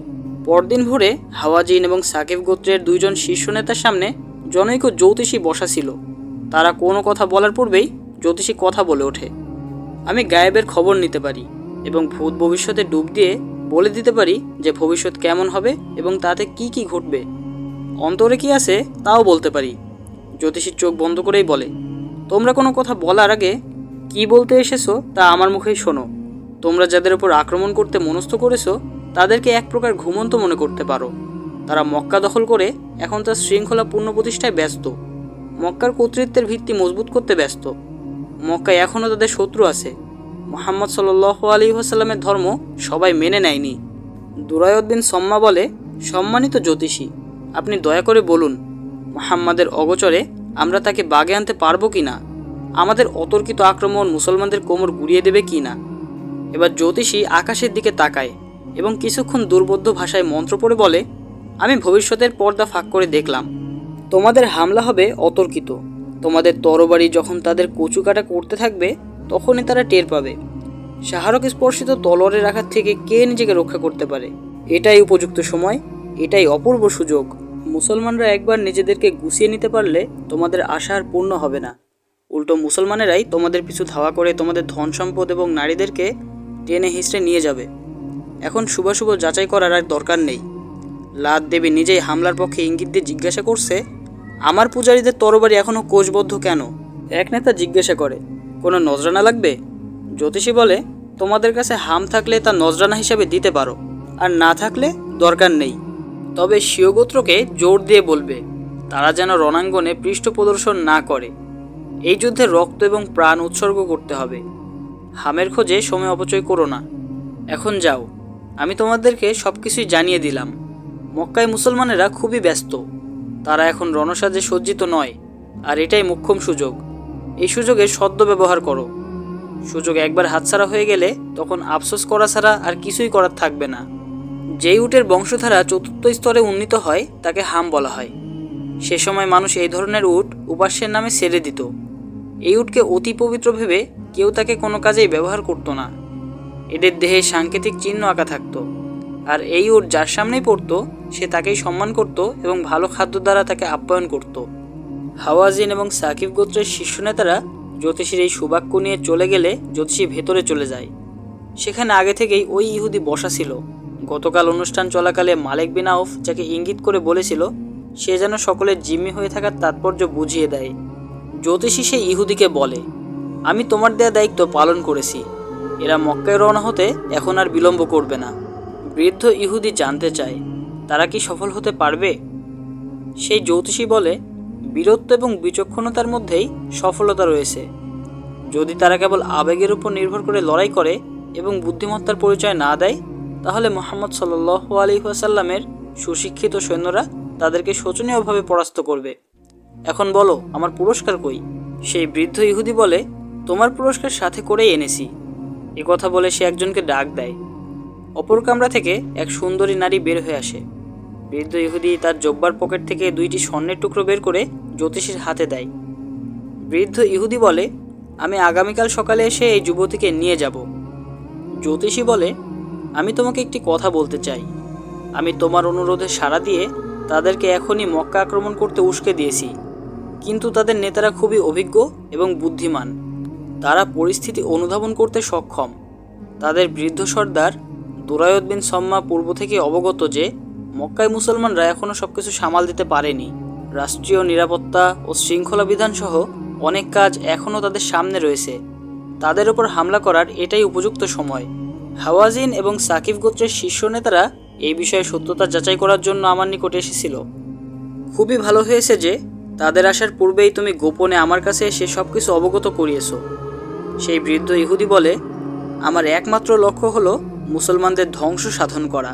পরদিন ভোরে হাওয়াজিন এবং সাকিব গোত্রের দুইজন শীর্ষ নেতার সামনে জনৈক জ্যোতিষী বসা ছিল। তারা কোনো কথা বলার পূর্বেই জ্যোতিষী কথা বলে ওঠে। আমি গায়েবের খবর নিতে পারি এবং ভূত ভবিষ্যতে ডুব দিয়ে বলে দিতে পারি যে ভবিষ্যৎ কেমন হবে এবং তাতে কি কি ঘটবে। অন্তরে কি আছে তাও বলতে পারি। জ্যোতিষীর চোখ বন্ধ করেই বলে, তোমরা কোনো কথা বলার আগে কি বলতে এসেছো তা আমার মুখেই শোনো। তোমরা যাদের উপর আক্রমণ করতে মনস্থ করেছো তাদেরকে এক প্রকার ঘুমন্ত মনে করতে পারো। তারা মক্কা দখল করে এখন তার শৃঙ্খলা পুনঃপ্রতিষ্ঠায় ব্যস্ত। মক্কার কর্তৃত্বের ভিত্তি মজবুত করতে ব্যস্ত। মক্কায় এখনও তাদের শত্রু আছে। মুহাম্মদ সাল্লাল্লাহু আলাইহি ওয়াসাল্লামের ধর্ম সবাই মেনে নেয়নি। দুরায়দ বিন সম্মা বলে, সম্মানিত জ্যোতিষী, আপনি দয়া করে বলুন, মুহাম্মাদের অগোচরে আমরা তাকে বাগে আনতে পারবো কি না? আমাদের অতর্কিত আক্রমণ মুসলমানদের কোমর গুড়িয়ে দেবে কি না? এবার জ্যোতিষী আকাশের দিকে তাকায় এবং কিছুক্ষণ দুর্বোধ্য ভাষায় মন্ত্র পড়ে বলে, আমি ভবিষ্যতের পর্দা ফাঁক করে দেখলাম। তোমাদের হামলা হবে অতর্কিত। তোমাদের তরবারি যখন তাদের কচুকাটা করতে থাকবে তখনই তারা টের পাবে। শাহরক স্পর্শিত তলোয়ারের আঘাত থেকে কে নিজেকে রক্ষা করতে পারে? এটাই উপযুক্ত সময়, এটাই অপূর্ব সুযোগ। মুসলমানরা একবার নিজেদেরকে গুছিয়ে নিতে পারলে তোমাদের আশা আর পূর্ণ হবে না। উল্টো মুসলমানেরাই তোমাদের পিছু ধাওয়া করে তোমাদের ধন সম্পদ এবং নারীদেরকে টেনে হিঁচড়ে নিয়ে যাবে। এখন শুভাশুভ যাচাই করার আর দরকার নেই। লাত দেবী নিজেই হামলার পক্ষে ইঙ্গিত দিয়ে জিজ্ঞাসা করছে, আমার পূজারীদের তরবারি এখনও কোষবদ্ধ কেন? এক নেতা জিজ্ঞাসা করে, কোনো নজরানা লাগবে? জ্যোতিষী বলে, তোমাদের কাছে হাম থাকলে তা নজরানা হিসাবে দিতে পারো, আর না থাকলে দরকার নেই। তবে স্বীয় গোত্রকে জোর দিয়ে বলবে তারা যেন রণাঙ্গনে পৃষ্ঠ প্রদর্শন না করে। এই যুদ্ধে রক্ত এবং প্রাণ উৎসর্গ করতে হবে। হামের খোঁজে সময় অপচয় করো না। এখন যাও, আমি তোমাদেরকে সব কিছুই জানিয়ে দিলাম। মক্কায় মুসলমানেরা খুবই ব্যস্ত। তারা এখন রণসাজে সজ্জিত নয়, আর এটাই মোক্ষম সুযোগ। এই সুযোগের সদ্য ব্যবহার করো। সুযোগ একবার হাতছাড়া হয়ে গেলে তখন আফসোস করা ছাড়া আর কিছুই করার থাকবে না। যেই উটের বংশধারা চতুর্থ স্তরে উন্নীত হয় তাকে হাম বলা হয়। সে সময় মানুষ এই ধরনের উট উপাস্যের নামে ছেড়ে দিত। এই উটকে অতি পবিত্র ভেবে কেউ তাকে কোনো কাজেই ব্যবহার করত না। এদের দেহে সাংকেতিক চিহ্ন আঁকা থাকত, আর এই উট যার সামনেই পড়তো সে তাকেই সম্মান করত এবং ভালো খাদ্য দ্বারা তাকে আপ্যায়ন করত। হাওয়াজিন এবং সাকিব গোত্রের শীর্ষ নেতারা জ্যোতিষীর এই সুবাক্য নিয়ে চলে গেলে জ্যোতিষী ভেতরে চলে যায়। সেখানে আগে থেকেই ওই ইহুদি বসা ছিল। গতকাল অনুষ্ঠান চলাকালে মালিক বিন আউফ যাকে ইঙ্গিত করে বলেছিল, সে যেন সকলের জিম্মি হয়ে থাকার তাৎপর্য বুঝিয়ে দেয়। জ্যোতিষী সেই ইহুদিকে বলে, আমি তোমার দেয়া দায়িত্ব পালন করেছি। এরা মক্কায় রওনা হতে এখন আর বিলম্ব করবে না। বৃদ্ধ ইহুদি জানতে চায়, তারা কি সফল হতে পারবে? সেই জ্যোতিষী বলে, বীরত্ব এবং বিচক্ষণতার মধ্যেই সফলতা রয়েছে। যদি তারা কেবল আবেগের উপর নির্ভর করে লড়াই করে এবং বুদ্ধিমত্তার পরিচয় না দেয়, তাহলে মুহাম্মদ সাল্লাল্লাহু আলাইহি ওয়াসাল্লামের সুশিক্ষিত সৈন্যরা তাদেরকে শোচনীয়ভাবে পরাস্ত করবে। এখন বলো, আমার পুরস্কার কই? সেই বৃদ্ধ ইহুদি বলে, তোমার পুরস্কার সাথে করেই এনেছি। এ কথা বলে সে একজনকে ডাক দেয়। অপর কামরা থেকে এক সুন্দরী নারী বের হয়ে আসে। বৃদ্ধ ইহুদি তার জব্বার পকেট থেকে 2টি স্বর্ণের টুকরো বের করে জ্যোতিষীর হাতে দেয়। বৃদ্ধ ইহুদি বলে, আমি আগামীকাল সকালে এসে এই যুবতীকে নিয়ে যাব। জ্যোতিষী বলে, আমি তোমাকে একটি কথা বলতে চাই। আমি তোমার অনুরোধে সাড়া দিয়ে তাদেরকে এখনই মক্কা আক্রমণ করতে উস্কে দিয়েছি, কিন্তু তাদের নেতারা খুবই অভিজ্ঞ এবং বুদ্ধিমান। তারা পরিস্থিতি অনুধাবন করতে সক্ষম। তাদের বৃদ্ধ সর্দার দুরায়দ বিন সম্মা পূর্ব থেকে অবগত যে মক্কায় মুসলমানরা এখনও সবকিছু সামাল দিতে পারেনি। রাষ্ট্রীয় নিরাপত্তা ও শৃঙ্খলা বিধান সহ অনেক কাজ এখনও তাদের সামনে রয়েছে। তাদের ওপর হামলা করার এটাই উপযুক্ত সময়। হাওয়াজিন এবং সাকিব গোত্রের শীর্ষ নেতারা এই বিষয়ে সত্যতা যাচাই করার জন্য আমার নিকটে এসেছিল। খুবই ভালো হয়েছে যে তাদের আসার পূর্বেই তুমি গোপনে আমার কাছে এসে সব কিছু অবগত করিয়েছ। সেই বৃদ্ধ ইহুদি বলে, আমার একমাত্র লক্ষ্য হলো মুসলমানদের ধ্বংস সাধন করা।